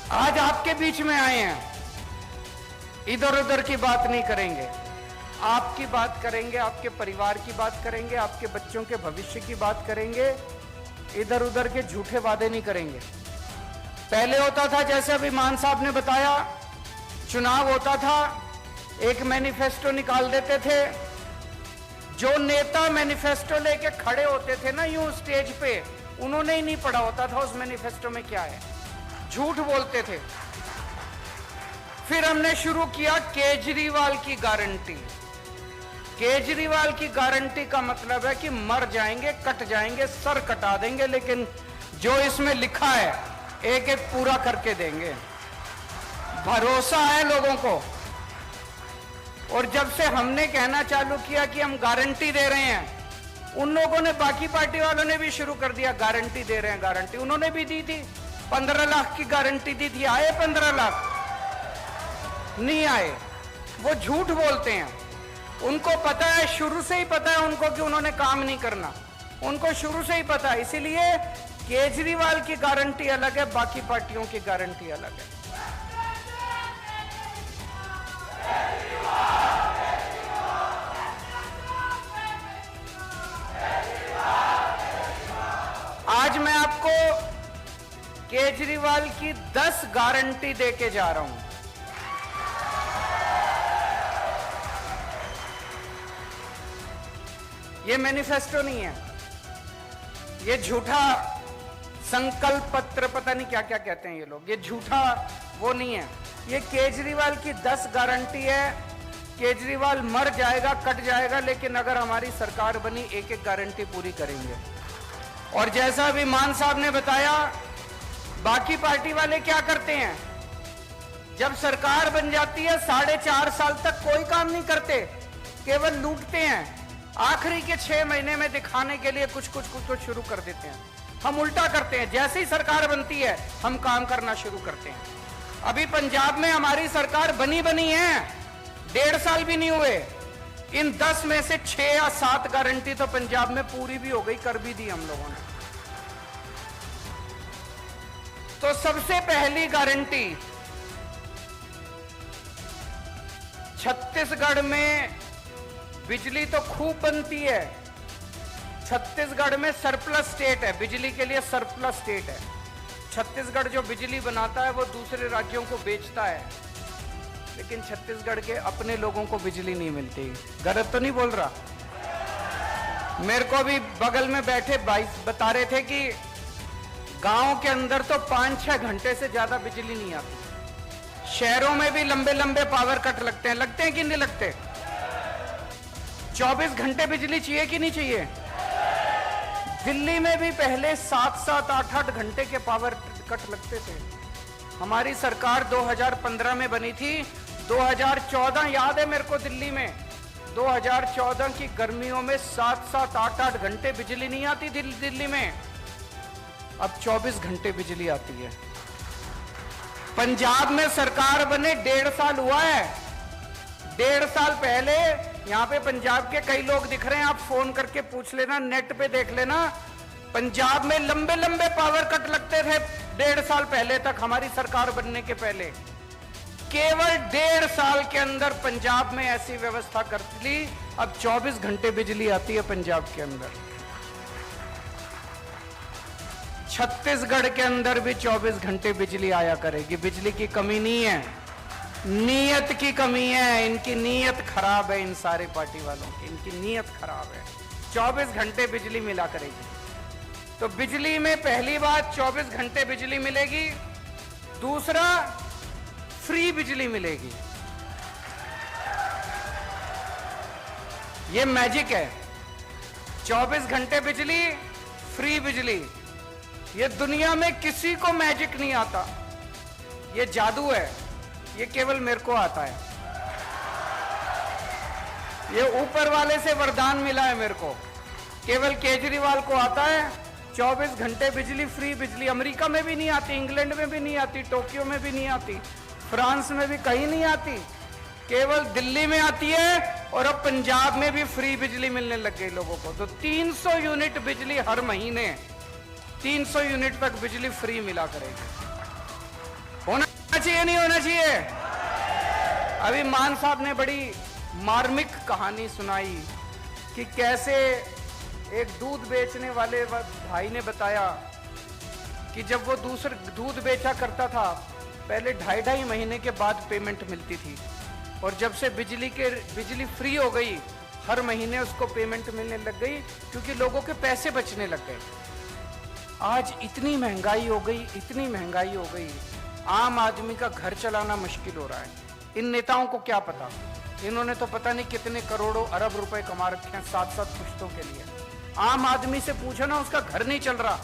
आज आपके बीच में आए हैं, इधर उधर की बात नहीं करेंगे, आपकी बात करेंगे, आपके परिवार की बात करेंगे, आपके बच्चों के भविष्य की बात करेंगे, इधर उधर के झूठे वादे नहीं करेंगे। पहले होता था, जैसे अभी मान साहब ने बताया, चुनाव होता था, एक मैनिफेस्टो निकाल देते थे। जो नेता मैनिफेस्टो लेके खड़े होते थे ना यूं स्टेज पे, उन्होंने ही नहीं पढ़ा होता था उस मैनिफेस्टो में क्या है, झूठ बोलते थे। फिर हमने शुरू किया केजरीवाल की गारंटी। केजरीवाल की गारंटी का मतलब है कि मर जाएंगे, कट जाएंगे, सर कटा देंगे, लेकिन जो इसमें लिखा है एक एक पूरा करके देंगे। भरोसा है लोगों को। और जब से हमने कहना चालू किया कि हम गारंटी दे रहे हैं, उन लोगों ने, बाकी पार्टी वालों ने भी शुरू कर दिया गारंटी दे रहे हैं, गारंटी। उन्होंने भी दी थी, 15 लाख की गारंटी दी थी। आए 15 लाख? नहीं आए। वो झूठ बोलते हैं। उनको पता है, शुरू से ही पता है उनको कि उन्होंने काम नहीं करना, उनको शुरू से ही पता है। इसीलिए केजरीवाल की गारंटी अलग है, बाकी पार्टियों की गारंटी अलग है। आज मैं आपको केजरीवाल की 10 गारंटी देके जा रहा हूं। ये मैनिफेस्टो नहीं है, ये झूठा संकल्प पत्र, पता नहीं क्या क्या कहते हैं ये लोग, ये झूठा वो नहीं है। ये केजरीवाल की 10 गारंटी है। केजरीवाल मर जाएगा, कट जाएगा, लेकिन अगर हमारी सरकार बनी, एक एक गारंटी पूरी करेंगे। और जैसा अभी मान साहब ने बताया, बाकी पार्टी वाले क्या करते हैं, जब सरकार बन जाती है 4.5 साल तक कोई काम नहीं करते, केवल लूटते हैं। आखिरी के 6 महीने में दिखाने के लिए कुछ शुरू कर देते हैं। हम उल्टा करते हैं, जैसे ही सरकार बनती है हम काम करना शुरू करते हैं। अभी पंजाब में हमारी सरकार बनी है, 1.5 साल भी नहीं हुए। इन 10 में से 6 या 7 गारंटी तो पंजाब में पूरी भी हो गई, कर भी दी हम लोगों ने। तो सबसे पहली गारंटी, छत्तीसगढ़ में बिजली तो खूब बनती है। छत्तीसगढ़ में सरप्लस स्टेट है, बिजली के लिए सरप्लस स्टेट है। छत्तीसगढ़ जो बिजली बनाता है वो दूसरे राज्यों को बेचता है, लेकिन छत्तीसगढ़ के अपने लोगों को बिजली नहीं मिलती। गलत तो नहीं बोल रहा? मेरे को भी बगल में बैठे भाई बता रहे थे कि गांव के अंदर तो 5-6 घंटे से ज्यादा बिजली नहीं आती। शहरों में भी लंबे लंबे पावर कट लगते हैं कि नहीं लगते? 24 घंटे बिजली चाहिए कि नहीं चाहिए? दिल्ली में भी पहले 7-7, 8-8 घंटे के पावर कट लगते थे। हमारी सरकार 2015 में बनी थी। 2014 याद है मेरे को, दिल्ली में 2014 की गर्मियों में 7-7, 8-8 घंटे बिजली नहीं आती थी दिल्ली में। अब 24 घंटे बिजली आती है। पंजाब में सरकार बने 1.5 साल हुआ है। 1.5 साल पहले यहाँ पे पंजाब के कई लोग दिख रहे हैं, आप फोन करके पूछ लेना, नेट पे देख लेना। पंजाब में लंबे लंबे पावर कट लगते थे 1.5 साल पहले तक, हमारी सरकार बनने के पहले। केवल 1.5 साल के अंदर पंजाब में ऐसी व्यवस्था कर ली, अब 24 घंटे बिजली आती है पंजाब के अंदर। छत्तीसगढ़ के अंदर भी 24 घंटे बिजली आया करेगी। बिजली की कमी नहीं है, नीयत की कमी है। इनकी नीयत खराब है, इन सारे पार्टी वालों की, इनकी नीयत खराब है। 24 घंटे बिजली मिला करेगी। तो बिजली में पहली बात 24 घंटे बिजली मिलेगी। दूसरा, फ्री बिजली मिलेगी। ये मैजिक है, 24 घंटे बिजली, फ्री बिजली। ये दुनिया में किसी को मैजिक नहीं आता, ये जादू है, ये केवल मेरे को आता है। ये ऊपर वाले से वरदान मिला है मेरे को, केवल केजरीवाल को आता है। 24 घंटे बिजली, फ्री बिजली। अमेरिका में भी नहीं आती, इंग्लैंड में भी नहीं आती, टोक्यो में भी नहीं आती, फ्रांस में भी कहीं नहीं आती, केवल दिल्ली में आती है। और अब पंजाब में भी फ्री बिजली मिलने लग गई लोगों को। तो 300 यूनिट बिजली हर महीने, 300 यूनिट तक बिजली फ्री मिला करेगी। होना चाहिए नहीं होना चाहिए? अभी मान साहब ने बड़ी मार्मिक कहानी सुनाई कि कैसे एक दूध बेचने वाले भाई ने बताया कि जब वो दूध बेचा करता था, पहले 2.5 महीने के बाद पेमेंट मिलती थी, और जब से बिजली फ्री हो गई, हर महीने उसको पेमेंट मिलने लग गई, क्योंकि लोगों के पैसे बचने लग गए। आज इतनी महंगाई हो गई, इतनी महंगाई हो गई, आम आदमी का घर चलाना मुश्किल हो रहा है। इन नेताओं को क्या पता, इन्होंने तो पता नहीं कितने करोड़ों अरब रुपए कमा रखे हैं 7-7 पुश्तों के लिए। आम आदमी से पूछो ना, उसका घर नहीं चल रहा।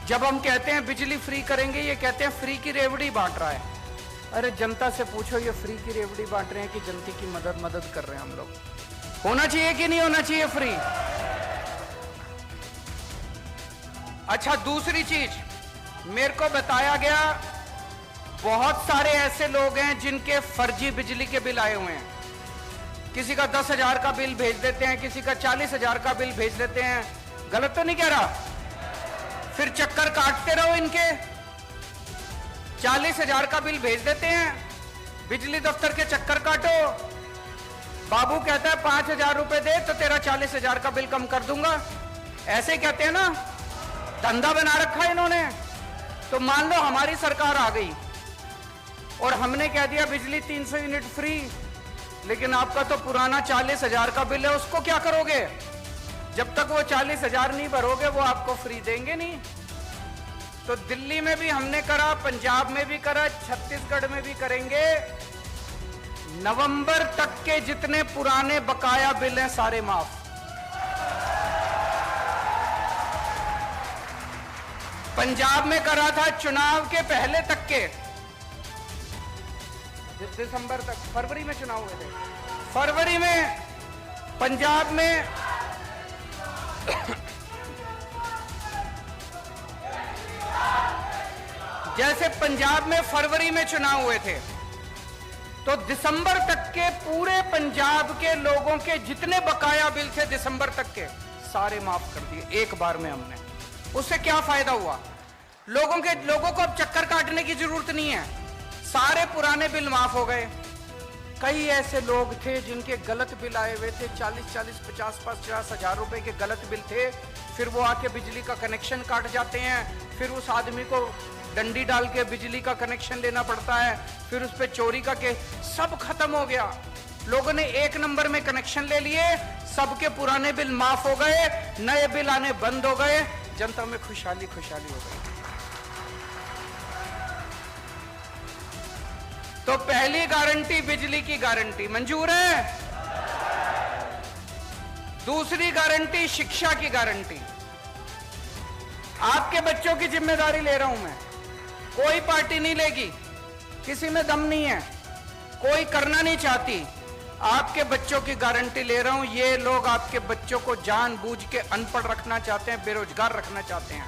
जब हम कहते हैं बिजली फ्री करेंगे, ये कहते हैं फ्री की रेवड़ी बांट रहा है। अरे जनता से पूछो, ये फ्री की रेवड़ी बांट रहे हैं कि जनता की मदद कर रहे हैं हम लोग? होना चाहिए कि नहीं होना चाहिए फ्री? अच्छा, दूसरी चीज मेरे को बताया गया, बहुत सारे ऐसे लोग हैं जिनके फर्जी बिजली के बिल आए हुए हैं। किसी का 10,000 का बिल भेज देते हैं, किसी का 40,000 का बिल भेज देते हैं। गलत तो नहीं कह रहा? फिर चक्कर काटते रहो इनके। 40,000 का बिल भेज देते हैं, बिजली दफ्तर के चक्कर काटो। बाबू कहता है 5,000 रुपए दे तो तेरा 40,000 का बिल कम कर दूंगा। ऐसे ही कहते हैं ना, धंधा बना रखा है इन्होंने। तो मान लो हमारी सरकार आ गई और हमने कह दिया बिजली 300 यूनिट फ्री, लेकिन आपका तो पुराना 40,000 का बिल है, उसको क्या करोगे? जब तक वो 40,000 नहीं भरोगे, वो आपको फ्री देंगे नहीं। तो दिल्ली में भी हमने करा, पंजाब में भी करा, छत्तीसगढ़ में भी करेंगे। नवंबर तक के जितने पुराने बकाया बिल हैं सारे माफ। पंजाब में करा था चुनाव के पहले तक के, दिसंबर तक, फरवरी में चुनाव हुए थे। फरवरी में पंजाब में जैसे पंजाब में फरवरी में चुनाव हुए थे, तो दिसंबर तक के पूरे पंजाब के लोगों के जितने बकाया बिल थे दिसंबर तक के, सारे माफ कर दिए एक बार में हमने। उससे क्या फायदा हुआ? लोगों को अब चक्कर काटने की जरूरत नहीं है, सारे पुराने बिल माफ हो गए। कई ऐसे लोग थे जिनके गलत बिल आए हुए थे, 40-40, 50-50 हजार रुपए के गलत बिल थे। फिर वो आके बिजली का कनेक्शन काट जाते हैं, फिर उस आदमी को डंडी डाल के बिजली का कनेक्शन लेना पड़ता है, फिर उस पर चोरी का केस। सब खत्म हो गया। लोगों ने 1 नंबर में कनेक्शन ले लिए, सबके पुराने बिल माफ हो गए, नए बिल आने बंद हो गए, जनता में खुशहाली हो गई। तो पहली गारंटी बिजली की गारंटी मंजूर है। दूसरी गारंटी शिक्षा की गारंटी। आपके बच्चों की जिम्मेदारी ले रहा हूं मैं, कोई पार्टी नहीं लेगी, किसी में दम नहीं है, कोई करना नहीं चाहती। आपके बच्चों की गारंटी ले रहा हूं। ये लोग आपके बच्चों को जानबूझ के अनपढ़ रखना चाहते हैं, बेरोजगार रखना चाहते हैं।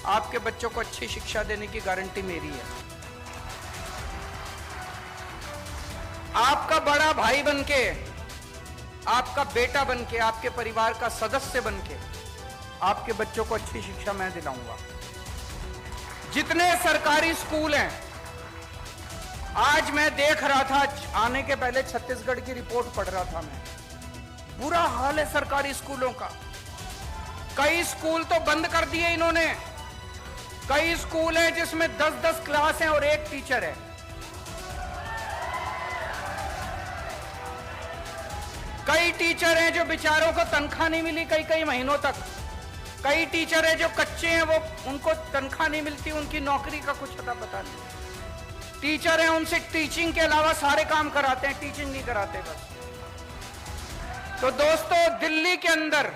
आपके बच्चों को अच्छी शिक्षा देने की गारंटी मेरी है। आपका बड़ा भाई बनके, आपका बेटा बनके, आपके परिवार का सदस्य बनके आपके बच्चों को अच्छी शिक्षा मैं दिलाऊंगा। जितने सरकारी स्कूल हैं, आज मैं देख रहा था, आने के पहले छत्तीसगढ़ की रिपोर्ट पढ़ रहा था मैं, बुरा हाल है सरकारी स्कूलों का। कई स्कूल तो बंद कर दिए इन्होंने। कई स्कूल हैं जिसमें 10-10 क्लास हैं और 1 टीचर है। कई टीचर हैं जो बेचारों को तनख्वाह नहीं मिली कई महीनों तक। कई टीचर हैं जो कच्चे हैं, वो उनको तनख्वाह नहीं मिलती, उनकी नौकरी का कुछ पता नहीं। टीचर हैं, उनसे टीचिंग के अलावा सारे काम कराते हैं, टीचिंग नहीं कराते बस। तो दोस्तों, दिल्ली के अंदर,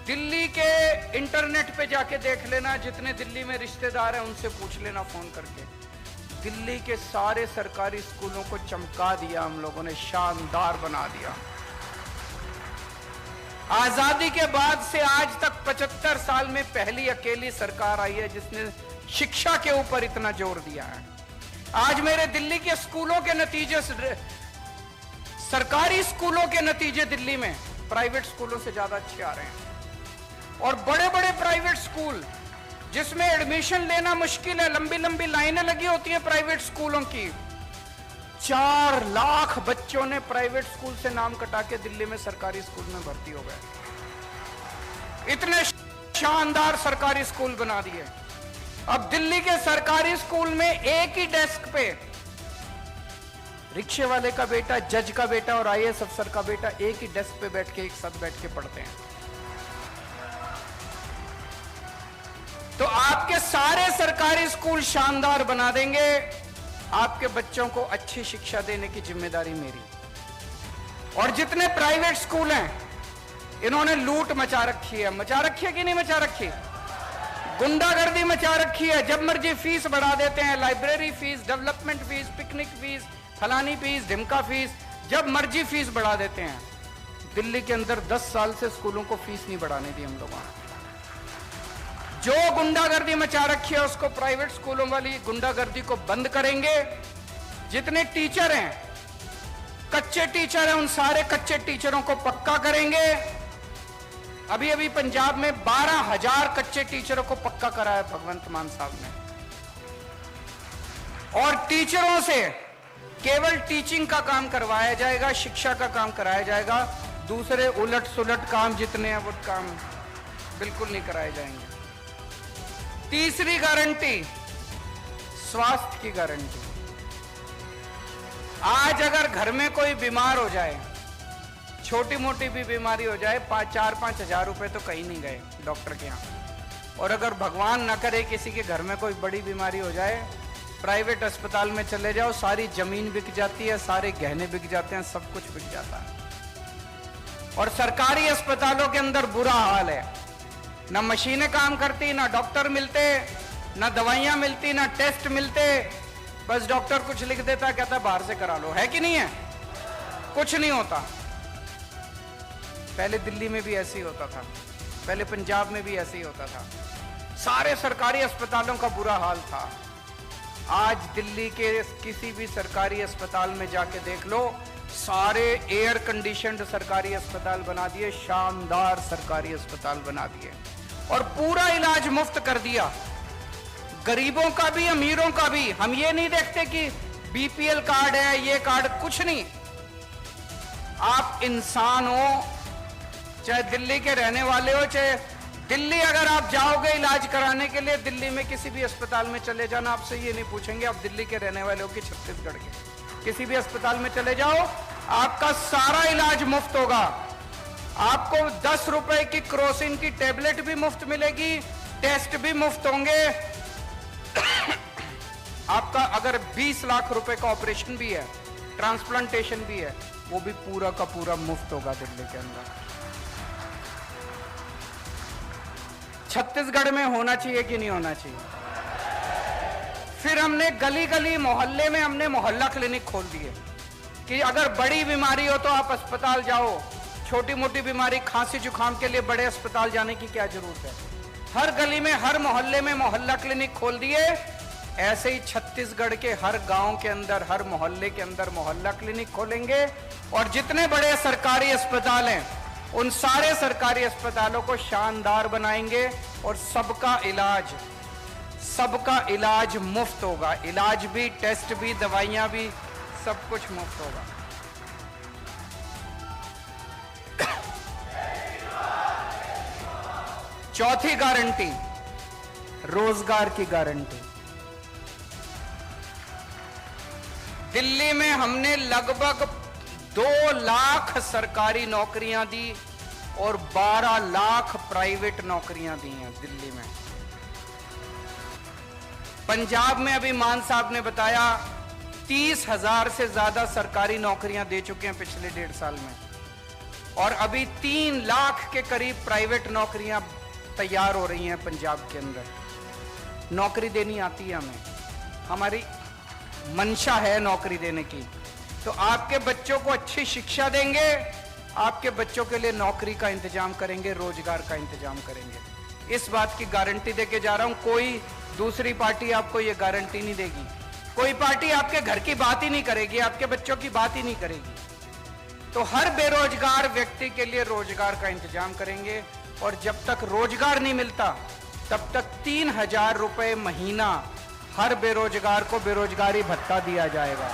दिल्ली के इंटरनेट पे जाके देख लेना, जितने दिल्ली में रिश्तेदार हैं उनसे पूछ लेना फोन करके। दिल्ली के सारे सरकारी स्कूलों को चमका दिया हम लोगों ने, शानदार बना दिया। आजादी के बाद से आज तक 75 साल में पहली अकेली सरकार आई है जिसने शिक्षा के ऊपर इतना जोर दिया है। आज मेरे दिल्ली के स्कूलों के नतीजे, सरकारी स्कूलों के नतीजे दिल्ली में प्राइवेट स्कूलों से ज्यादा अच्छे आ रहे हैं। और बड़े बड़े प्राइवेट स्कूल जिसमें एडमिशन लेना मुश्किल है, लंबी लंबी लाइनें लगी होती हैं प्राइवेट स्कूलों की। 4 लाख बच्चों ने प्राइवेट स्कूल से नाम कटा के दिल्ली में सरकारी स्कूल में भर्ती हो गए। इतने शानदार सरकारी स्कूल बना दिए। अब दिल्ली के सरकारी स्कूल में एक ही डेस्क पे रिक्शे वाले का बेटा, जज का बेटा और आईएएस अफसर का बेटा एक ही डेस्क पे बैठ के एक साथ बैठ के पढ़ते हैं। तो आपके सारे सरकारी स्कूल शानदार बना देंगे। आपके बच्चों को अच्छी शिक्षा देने की जिम्मेदारी मेरी। और जितने प्राइवेट स्कूल हैं, इन्होंने लूट मचा रखी है। मचा रखी है कि नहीं मचा रखी? गुंडागर्दी मचा रखी है। जब मर्जी फीस बढ़ा देते हैं, library fees, development fees, picnic fees, फलानी फीस, ढिमका फीस, जब मर्जी फीस बढ़ा देते हैं। दिल्ली के अंदर 10 साल से स्कूलों को फीस नहीं बढ़ाने दी हम लोगों ने। जो गुंडागर्दी मचा रखी है उसको प्राइवेट स्कूलों वाली गुंडागर्दी को बंद करेंगे। जितने टीचर हैं, कच्चे टीचर हैं, उन सारे कच्चे टीचरों को पक्का करेंगे। अभी अभी पंजाब में 12,000 कच्चे टीचरों को पक्का कराया भगवंत मान साहब ने। और टीचरों से केवल टीचिंग का काम करवाया जाएगा, शिक्षा का काम कराया जाएगा। दूसरे उलट सुलट काम जितने हैं वो काम बिल्कुल नहीं कराए जाएंगे। तीसरी गारंटी, स्वास्थ्य की गारंटी। आज अगर घर में कोई बीमार हो जाए, छोटी मोटी भी बीमारी हो जाए, 4-5 हजार रुपए तो कहीं नहीं गए डॉक्टर के यहाँ। और अगर भगवान ना करे किसी के घर में कोई बड़ी बीमारी हो जाए, प्राइवेट अस्पताल में चले जाओ, सारी जमीन बिक जाती है, सारे गहने बिक जाते हैं, सब कुछ बिक जाता है। और सरकारी अस्पतालों के अंदर बुरा हाल है। ना मशीनें काम करती, ना डॉक्टर मिलते, ना दवाइयां मिलती, ना टेस्ट मिलते। बस डॉक्टर कुछ लिख देता, कहता बाहर से करा लो। है कि नहीं है? कुछ नहीं होता। पहले दिल्ली में भी ऐसे ही होता था, पहले पंजाब में भी ऐसे ही होता था। सारे सरकारी अस्पतालों का बुरा हाल था। आज दिल्ली के किसी भी सरकारी अस्पताल में जाके देख लो, सारे एयर कंडीशनड सरकारी अस्पताल बना दिए, शानदार सरकारी अस्पताल बना दिए। और पूरा इलाज मुफ्त कर दिया, गरीबों का भी, अमीरों का भी। हम ये नहीं देखते कि बीपीएल कार्ड है, ये कार्ड, कुछ नहीं। आप इंसान हो, चाहे दिल्ली के रहने वाले हो, चाहे दिल्ली अगर आप जाओगे इलाज कराने के लिए, दिल्ली में किसी भी अस्पताल में चले जाना, आपसे ये नहीं पूछेंगे आप दिल्ली के रहने वाले हो कि छत्तीसगढ़ के। किसी भी अस्पताल में चले जाओ, आपका सारा इलाज मुफ्त होगा। आपको 10 रुपए की क्रोसिन की टेबलेट भी मुफ्त मिलेगी, टेस्ट भी मुफ्त होंगे। आपका अगर 20 लाख रुपए का ऑपरेशन भी है, ट्रांसप्लांटेशन भी है, वो भी पूरा का पूरा मुफ्त होगा दिल्ली के अंदर। छत्तीसगढ़ में होना चाहिए कि नहीं होना चाहिए? फिर हमने गली गली मोहल्ले में हमने मोहल्ला क्लिनिक खोल दिए कि अगर बड़ी बीमारी हो तो आप अस्पताल जाओ, छोटी मोटी बीमारी खांसी जुकाम के लिए बड़े अस्पताल जाने की क्या जरूरत है। हर गली में, हर मोहल्ले में मोहल्ला क्लिनिक खोल दिए। ऐसे ही छत्तीसगढ़ के हर गांव के अंदर, हर मोहल्ले के अंदर मोहल्ला क्लिनिक खोलेंगे। और जितने बड़े सरकारी अस्पताल हैं, उन सारे सरकारी अस्पतालों को शानदार बनाएंगे और सबका इलाज मुफ्त होगा। इलाज भी, टेस्ट भी, दवाइयां भी, सब कुछ मुफ्त होगा। चौथी गारंटी, रोजगार की गारंटी। दिल्ली में हमने लगभग 2 लाख सरकारी नौकरियां दी और 12 लाख प्राइवेट नौकरियां दी हैं दिल्ली में। पंजाब में अभी मान साहब ने बताया 30,000 से ज्यादा सरकारी नौकरियां दे चुके हैं पिछले 1.5 साल में। और अभी 3 लाख के करीब प्राइवेट नौकरियां तैयार हो रही हैं पंजाब के अंदर। नौकरी देनी आती है हमें, हमारी मंशा है नौकरी देने की। तो आपके बच्चों को अच्छी शिक्षा देंगे, आपके बच्चों के लिए नौकरी का इंतजाम करेंगे, रोजगार का इंतजाम करेंगे। इस बात की गारंटी देके जा रहा हूं। कोई दूसरी पार्टी आपको ये गारंटी नहीं देगी। कोई पार्टी आपके घर की बात ही नहीं करेगी, आपके बच्चों की बात ही नहीं करेगी। तो हर बेरोजगार व्यक्ति के लिए रोजगार का इंतजाम करेंगे। और जब तक रोजगार नहीं मिलता, तब तक 3,000 रुपए महीना हर बेरोजगार को बेरोजगारी भत्ता दिया जाएगा।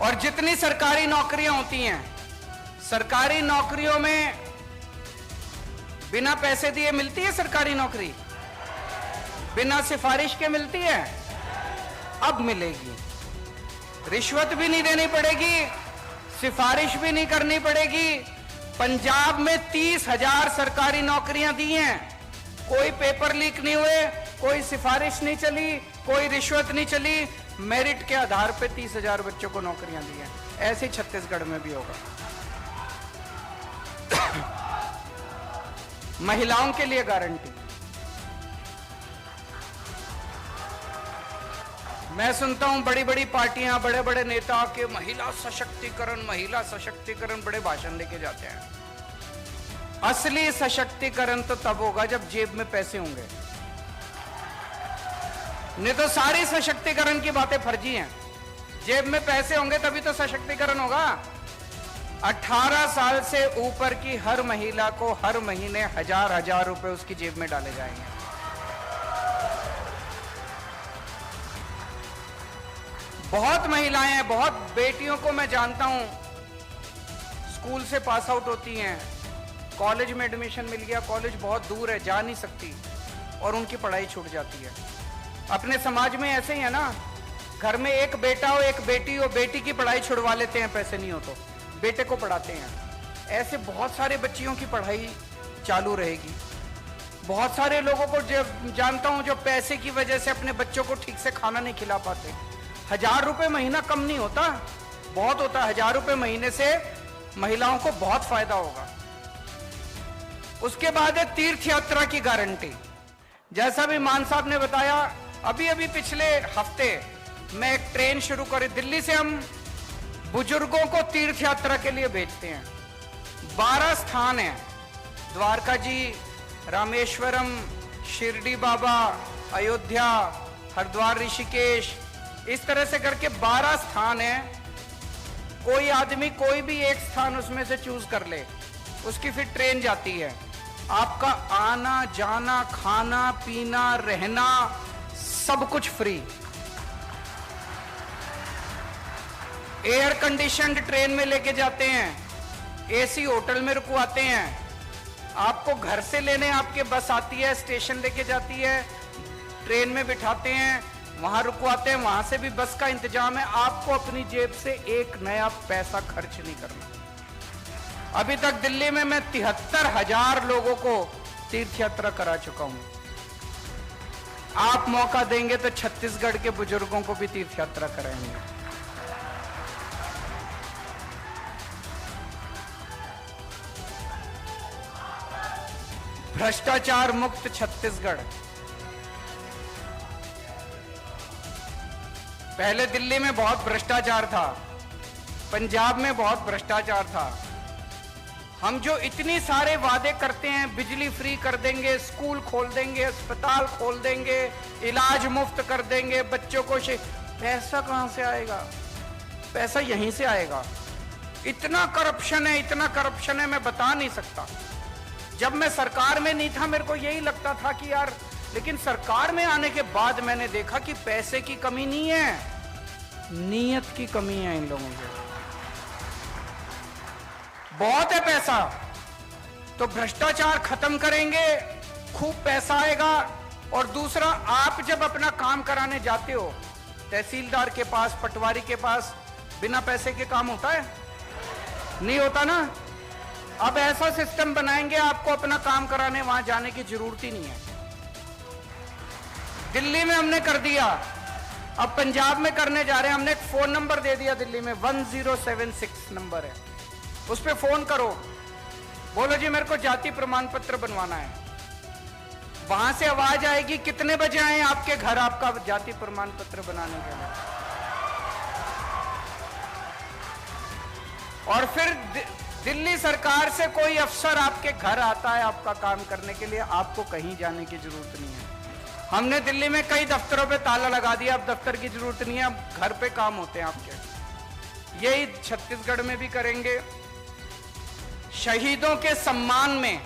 और जितनी सरकारी नौकरियां होती हैं, सरकारी नौकरियों में बिना पैसे दिए मिलती है सरकारी नौकरी, बिना सिफारिश के मिलती है, अब मिलेगी। रिश्वत भी नहीं देनी पड़ेगी, सिफारिश भी नहीं करनी पड़ेगी। पंजाब में 30,000 सरकारी नौकरियां दी हैं, कोई पेपर लीक नहीं हुए, कोई सिफारिश नहीं चली, कोई रिश्वत नहीं चली, मेरिट के आधार पे 30,000 बच्चों को नौकरियां दी हैं। ऐसे छत्तीसगढ़ में भी होगा। महिलाओं के लिए गारंटी। मैं सुनता हूं बड़ी बड़ी पार्टियां, बड़े बड़े नेता के महिला सशक्तिकरण बड़े भाषण लेके जाते हैं। असली सशक्तिकरण तो तब होगा जब जेब में पैसे होंगे, नहीं तो सारी सशक्तिकरण की बातें फर्जी हैं। जेब में पैसे होंगे तभी तो सशक्तिकरण होगा। 18 साल से ऊपर की हर महिला को हर महीने 1,000 रुपए उसकी जेब में डाले जाएंगे। बहुत महिलाएं हैं, बहुत बेटियों को मैं जानता हूं, स्कूल से पास आउट होती हैं, कॉलेज में एडमिशन मिल गया, कॉलेज बहुत दूर है, जा नहीं सकती, और उनकी पढ़ाई छूट जाती है। अपने समाज में ऐसे ही है ना, घर में एक बेटा हो एक बेटी हो, बेटी की पढ़ाई छुड़वा लेते हैं, पैसे नहीं हो तो बेटे को पढ़ाते हैं। ऐसे बहुत सारे बच्चियों की पढ़ाई चालू रहेगी। बहुत सारे लोगों को जानता हूं जो पैसे की वजह से अपने बच्चों को ठीक से खाना नहीं खिला पाते। 1,000 रुपए महीना कम नहीं होता, बहुत होता। 1,000 रुपए महीने से महिलाओं को बहुत फायदा होगा। उसके बाद है तीर्थ यात्रा की गारंटी। जैसा भी मान साहब ने बताया, अभी पिछले हफ्ते मैं एक ट्रेन शुरू करी, दिल्ली से हम बुजुर्गों को तीर्थ यात्रा के लिए भेजते हैं। 12 स्थान हैं, द्वारका जी, रामेश्वरम, शिरडी बाबा, अयोध्या, हरिद्वार, ऋषिकेश, इस तरह से करके 12 स्थान हैं। कोई आदमी कोई भी एक स्थान उसमें से चूज कर ले, उसकी फिर ट्रेन जाती है। आपका आना जाना, खाना पीना, रहना, सब कुछ फ्री। एयर कंडीशनड ट्रेन में लेके जाते हैं, एसी होटल में रुकवाते हैं। आपको घर से लेने आपके बस आती है, स्टेशन लेके जाती है, ट्रेन में बिठाते हैं, वहां रुकवाते हैं, वहां से भी बस का इंतजाम है। आपको अपनी जेब से एक नया पैसा खर्च नहीं करना। अभी तक दिल्ली में मैं 73,000 लोगों को तीर्थ यात्रा करा चुका हूं। आप मौका देंगे तो छत्तीसगढ़ के बुजुर्गों को भी तीर्थ यात्रा कराएंगे। भ्रष्टाचार मुक्त छत्तीसगढ़। पहले दिल्ली में बहुत भ्रष्टाचार था, पंजाब में बहुत भ्रष्टाचार था। हम जो इतनी सारे वादे करते हैं, बिजली फ्री कर देंगे, स्कूल खोल देंगे, अस्पताल खोल देंगे, इलाज मुफ्त कर देंगे, बच्चों को पैसा कहां से आएगा? पैसा यहीं से आएगा। इतना करप्शन है, इतना करप्शन है, मैं बता नहीं सकता। जब मैं सरकार में नहीं था, मेरे को यही लगता था कि यार, लेकिन सरकार में आने के बाद मैंने देखा कि पैसे की कमी नहीं है, नीयत की कमी है इन लोगों को। बहुत है पैसा, तो भ्रष्टाचार खत्म करेंगे, खूब पैसा आएगा। और दूसरा, आप जब अपना काम कराने जाते हो, तहसीलदार के पास, पटवारी के पास, बिना पैसे के काम होता है? नहीं होता ना। अब ऐसा सिस्टम बनाएंगे, आपको अपना काम कराने वहां जाने की जरूरत ही नहीं है। दिल्ली में हमने कर दिया, अब पंजाब में करने जा रहे हैं। हमने एक फोन नंबर दे दिया दिल्ली में, 1076 नंबर है, उस पर फोन करो, बोलो जी मेरे को जाति प्रमाण पत्र बनवाना है। वहां से आवाज आएगी, कितने बजे आए आपके घर आपका जाति प्रमाण पत्र बनाने के लिए। और फिर दिल्ली सरकार से कोई अफसर आपके घर आता है आपका काम करने के लिए, आपको कहीं जाने की जरूरत नहीं है। हमने दिल्ली में कई दफ्तरों पे ताला लगा दिया, अब दफ्तर की जरूरत नहीं है, अब घर पे काम होते हैं आपके। यही छत्तीसगढ़ में भी करेंगे। शहीदों के सम्मान में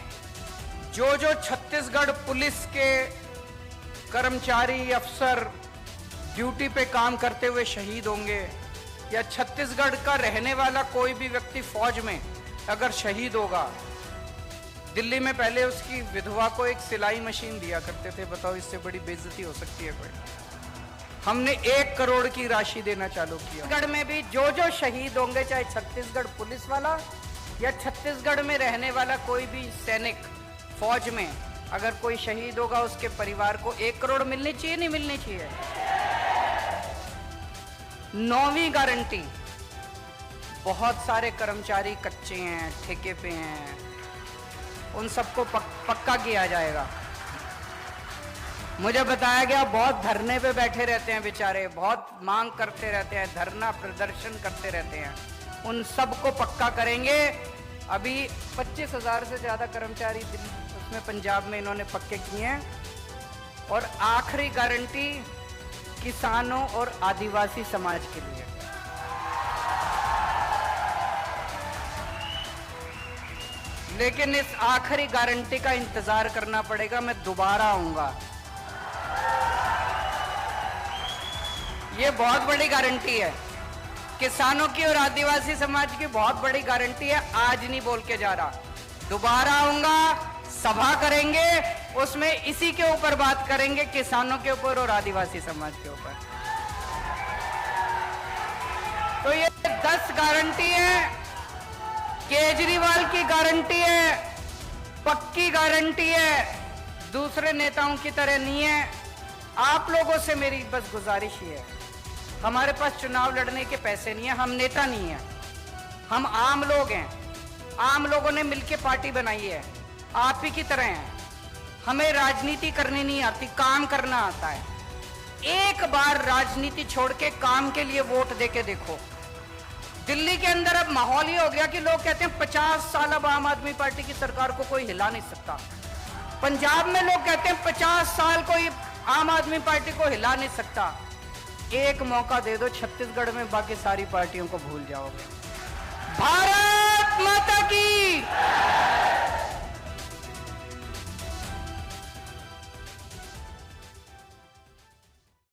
जो जो छत्तीसगढ़ पुलिस के कर्मचारी अफसर ड्यूटी पे काम करते हुए शहीद होंगे, या छत्तीसगढ़ का रहने वाला कोई भी व्यक्ति फौज में अगर शहीद होगा, दिल्ली में पहले उसकी विधवा को एक सिलाई मशीन दिया करते थे। बताओ, इससे बड़ी बेइज्जती हो सकती है कोई? हमने 1 करोड़ की राशि देना चालू किया। छत्तीसगढ़ में भी जो जो शहीद होंगे, चाहे छत्तीसगढ़ पुलिस वाला या छत्तीसगढ़ में रहने वाला कोई भी सैनिक, फौज में अगर कोई शहीद होगा, उसके परिवार को 1 करोड़ मिलनी चाहिए, नहीं मिलनी चाहिए? 9वीं गारंटी, बहुत सारे कर्मचारी कच्चे हैं, ठेके पे हैं, उन सबको पक्का किया जाएगा। मुझे बताया गया बहुत धरने पे बैठे रहते हैं बेचारे, बहुत मांग करते रहते हैं, धरना प्रदर्शन करते रहते हैं, उन सबको पक्का करेंगे। अभी 25,000 से ज़्यादा कर्मचारी उसमें पंजाब में इन्होंने पक्के किए हैं। और आखिरी गारंटी किसानों और आदिवासी समाज के लिए। लेकिन इस आखिरी गारंटी का इंतजार करना पड़ेगा, मैं दोबारा आऊंगा। ये बहुत बड़ी गारंटी है, किसानों की और आदिवासी समाज की बहुत बड़ी गारंटी है। आज नहीं बोल के जा रहा, दोबारा आऊंगा, सभा करेंगे, उसमें इसी के ऊपर बात करेंगे, किसानों के ऊपर और आदिवासी समाज के ऊपर। तो ये 10 गारंटी है, केजरीवाल की गारंटी है, पक्की गारंटी है, दूसरे नेताओं की तरह नहीं है। आप लोगों से मेरी बस गुजारिश ही है, हमारे पास चुनाव लड़ने के पैसे नहीं है, हम नेता नहीं है, हम आम लोग हैं। आम लोगों ने मिलकर पार्टी बनाई है, आप ही की तरह हैं। हमें राजनीति करनी नहीं आती, काम करना आता है। एक बार राजनीति छोड़ के काम के लिए वोट देके देखो। दिल्ली के अंदर अब माहौल ये हो गया कि लोग कहते हैं 50 साल अब आम आदमी पार्टी की सरकार को कोई हिला नहीं सकता। पंजाब में लोग कहते हैं 50 साल कोई आम आदमी पार्टी को हिला नहीं सकता। एक मौका दे दो छत्तीसगढ़ में, बाकी सारी पार्टियों को भूल जाओगे। भारत माता की